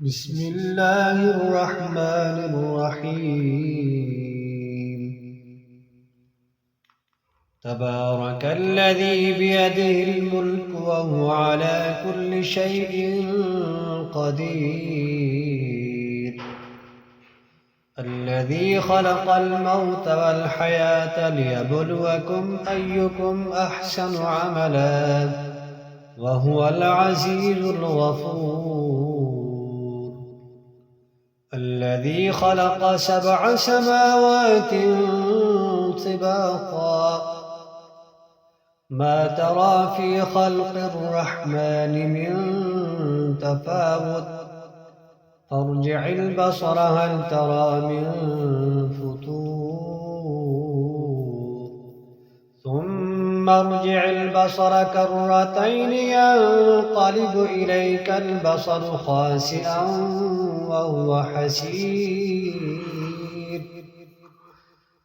بسم الله الرحمن الرحيم. تبارك الذي بيده الملك وهو على كل شيء قدير، الذي خلق الموت والحياة ليبلوكم أيكم أحسن عملا وهو العزيز الغفور، الذي خلق 7 سماوات طباقا ما ترى في خلق الرحمن من تفاوت، فارجع البصر هل ترى من فطور، ثم ارجع البصر كرتين ينقلب إليك البصر خاسئا وهو حسير،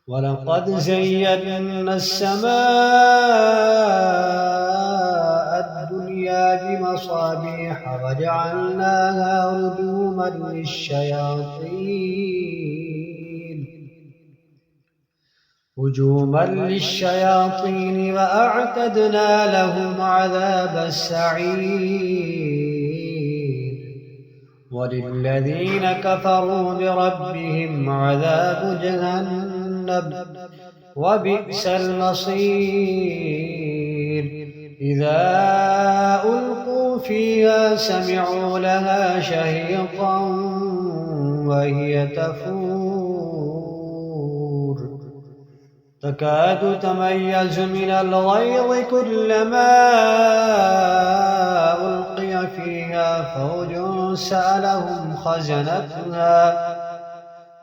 ولقد زينا السماء الدنيا بمصابيح وجعلناها هجوما للشياطين وأعتدنا لهم عذاب السعير، وللذين كفروا بربهم عذاب جهنم وبئس المصير. إذا ألقوا فيها سمعوا لها شهيقا وهي تفور، تكاد تميز من الغيظ كلما ألقي فيها فوج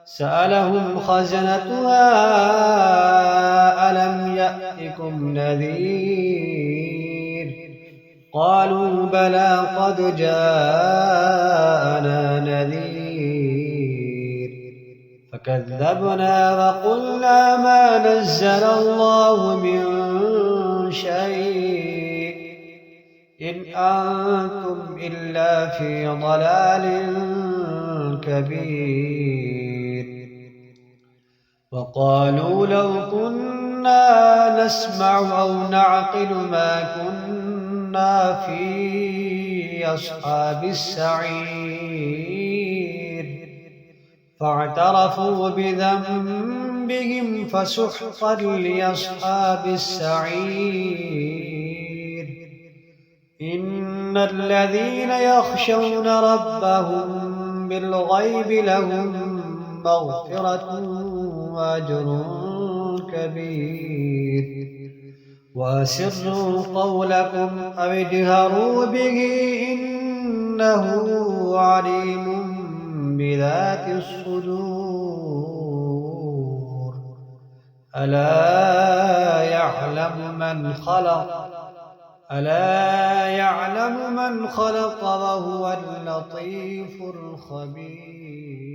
سألهم خزنتها ألم يأتكم نذير، قالوا بلى قد جاءنا نذير، فكذبنا وقلنا ما نزل الله من شيء إن أنتم إلا في ضلال كبير، وقالوا لو كنا نسمع أو نعقل ما كنا في أصحاب السعير، فاعترفوا بذنبهم فسحقا لأصحاب السعير. إن الذين يخشون ربهم بالغيب لهم مغفرة وأجر كبير، وأسروا قولكم أو اجهروا به إنه عليم بذات الصدور. ألا يعلم من خلق وهو اللطيف الخبير.